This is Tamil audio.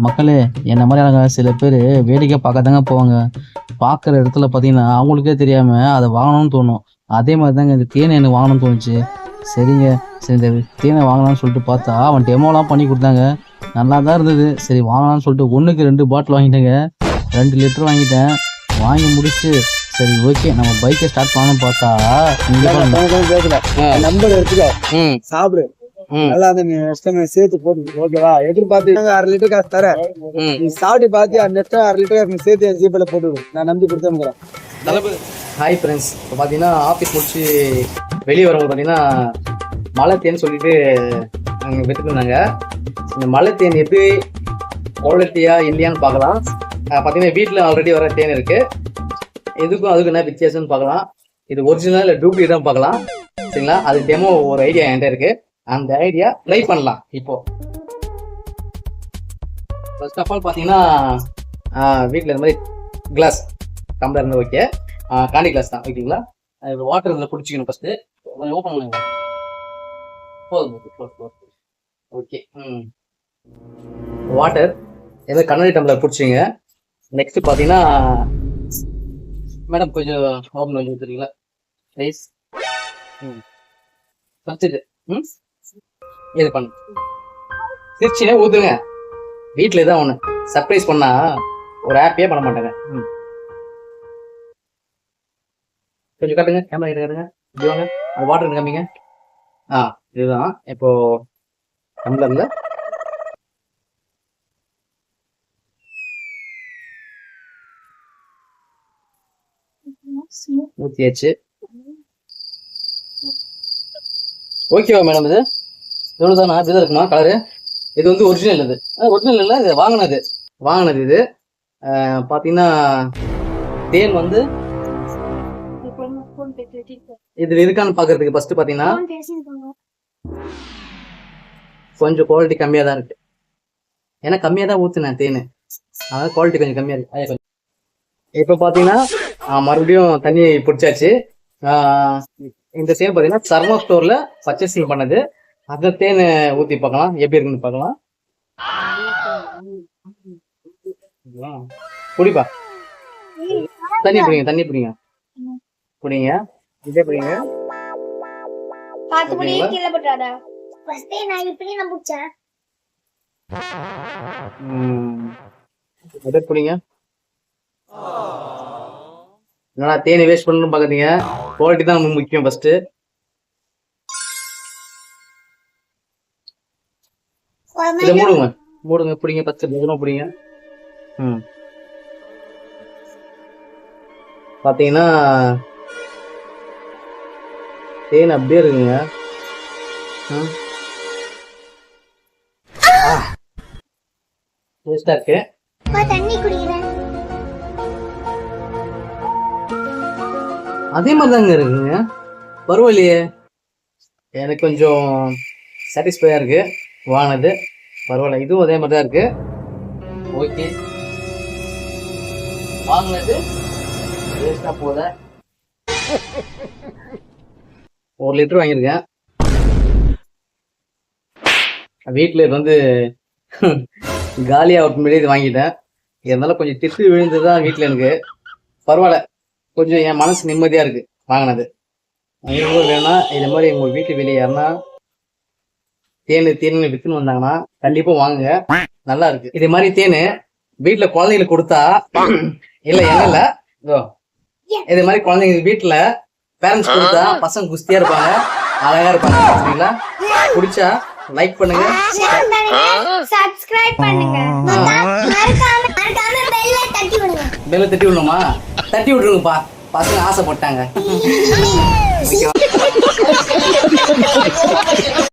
மக்களே, என்ன மாதிரி ஆளுங்க சில பேர் வேடிக்கை பார்க்கதாங்க போவாங்க. பார்க்குற இடத்துல பார்த்தீங்கன்னா அவங்களுக்கே தெரியாம அதை வாங்கணும்னு தோணும். அதே மாதிரி தாங்க இந்த தேனை எனக்கு வாங்கணும்னு தோணுச்சு. சரிங்க, சரி இந்த தேனை வாங்கலாம்னு சொல்லிட்டு பார்த்தா அவன் டெமோலாம் பண்ணி கொடுத்தாங்க. நல்லா தான் இருந்தது. சரி வாங்கலாம்னு சொல்லிட்டு 1க்கு 2 பாட்டில் வாங்கிட்டேங்க. 2 லிட்டர் வாங்கிட்டேன். வாங்கி முடிச்சுட்டு சரி ஓகே நம்ம பைக்கை ஸ்டார்ட் பண்ணணும்னு பார்த்தா நம்பர் எடுத்துக்கோ, சாப்பிடு. நல்லா சேர்த்து போட்டு ஓகேவா? எதிர்பார்த்து 1/2 லிட்டர் காசு தரேன். நீ சாப்பிட்டு பார்த்து அந்த 1/2 லிட்டர் காசு சேர்த்து என் ஜிபேல போட்டு விடு. நான் நம்பி கொடுத்தேன். ஹாய் ஃப்ரெண்ட்ஸ், இப்போ பார்த்தீங்கன்னா ஆஃபீஸ் முடிச்சு வெளியே வரும்போது பார்த்தீங்கன்னா மலை தேன் சொல்லிட்டு அங்கே விற்றுருந்தாங்க. இந்த மலை தேன் எப்படி குவாலிட்டியா இல்லையான்னு பார்க்கலாம். பார்த்தீங்கன்னா வீட்டில் ஆல்ரெடி வர தேன் இருக்கு. இதுக்கும் அதுக்கு என்ன வித்தியாசம்னு பார்க்கலாம். இது ஒரிஜினல் இல்லை டூப்ளிகேட்டாக பார்க்கலாம். சரிங்களா? அது டெமோ ஒரு ஐடியா என்கிட்ட இருக்கு. அந்த ஐடியா ட்ரை பண்ணலாம். இப்போ ஃபர்ஸ்ட் ஆஃப் ஆல் பார்த்தீங்கன்னா வீட்டில் இந்த மாதிரி கிளாஸ் டம்ளர் இருந்து ஓகே, காண்டி கிளாஸ் தான் ஓகேங்களா. வாட்டர் இதில் பிடிச்சிக்கணும். ஃபர்ஸ்ட் கொஞ்சம் ஓப்பன் பண்ணுங்க. போதும் ஓகே. வாட்டர் ஏதோ கண்ணாடி டம்ளர் பிடிச்சிங்க. நெக்ஸ்ட் பார்த்தீங்கன்னா மேடம் கொஞ்சம் ஓப்பன் பண்ணி கொடுத்துறீங்களா ரைஸ்? ஃபர்ஸ்ட் இது பண்ணு சிரிச்சுனே ஊத்துங்க. வீட்டில் தான் ஒன்று சர்ப்ரைஸ் பண்ணா ஒரு ஹாப்பியே பண்ண மாட்டாங்க. கொஞ்சம் காட்டுங்க, கேமரா கிட்ட காட்டுங்க. இப்படி வாங்க, அது வாட்டர் காமிங்க. இதுதான் இப்போ டம்ளர்ல ஊத்தியாச்சு. ஓகேவா மேடம்? இது இவ்வளவுதானா? இதுதான் இருக்குமா கலரு? இது வந்து ஒரிஜினல். இது ஒரிஜினல் இல்லை, இது வாங்கினது இது. பார்த்தீங்கன்னா தேன் வந்து இது இருக்கான்னு பார்க்கறதுக்கு ஃபர்ஸ்ட் பார்த்தீங்கன்னா கொஞ்சம் குவாலிட்டி கம்மியாக தான் இருக்கு. ஏன்னா கம்மியாக தான் ஊற்றுனேன் தேன், அதனால குவாலிட்டி கொஞ்சம் கம்மியாக இருக்கு. இப்போ பார்த்தீங்கன்னா மறுபடியும் தண்ணி பிடிச்சாச்சு. இந்த தேன் பார்த்தீங்கன்னா சர்மா ஸ்டோரில் பர்ச்சேசிங் பண்ணது. அந்த தேனை ஊற்றி பார்க்கலாம் எப்படி இருக்குன்னு பார்க்கலாம். குடிப்பா, தண்ணி பிடிங்க இதே பிடிங்க. பிடிங்க. என்னடா தேனை வேஸ்ட் பண்ணணும்னு பாக்குறீங்க? குவாலிட்டி தான் நமக்கு முக்கியம். ஃபர்ஸ்ட் இதை மூடுங்க பிடிங்க. 10 நிமிஷம் பிடிங்க. பாத்தீங்கன்னா தேன் அப்படியே இருக்குங்க. டேஸ்டா இருக்கு. அதே மாதிரிதாங்க இருக்குங்க. பரவாயில்லையே, எனக்கு கொஞ்சம் சாட்டிஸ்ஃபையா இருக்கு வாங்கினது. பரவாயில்ல, இதுவும் அதே மாதிரி தான் இருக்கு. ஓகே, வாங்கினது வேஸ்டா போத. 1 லிட்டர் வாங்கியிருக்கேன். வீட்டில் இது வந்து காலியாக முன்னாடி இது வாங்கிட்டேன். இருந்தாலும் கொஞ்சம் திட்டு விழுந்துதான் வீட்டில் எனக்கு. பரவாயில்ல, கொஞ்சம் என் மனசு நிம்மதியாக இருக்கு வாங்கினது. வேணா இது மாதிரி உங்கள் வீட்டு வெளியே யாருன்னா தேன் வித்துன்னு வந்தாங்கன்னா கண்டிப்பா வாங்குங்க, நல்லா இருக்கு. இது மாதிரி தேனு வீட்டுல குழந்தைங்களுக்கு கொடுத்தா இல்ல என்ன இது மாதிரி குழந்தைங்க வீட்டுல பேரண்ட்ஸ் கொடுத்தா பசங்க குஸ்தியா இருப்பாங்க, அழகா இருப்பாங்க. சரிங்களா? பிடிச்சா லைக் பண்ணுங்க, சப்ஸ்கிரைப் பண்ணுங்க, பெல்ல தட்டி விடணுமா? தட்டி விட்டுருங்கப்பா, பசங்க ஆசைப்பட்டாங்க.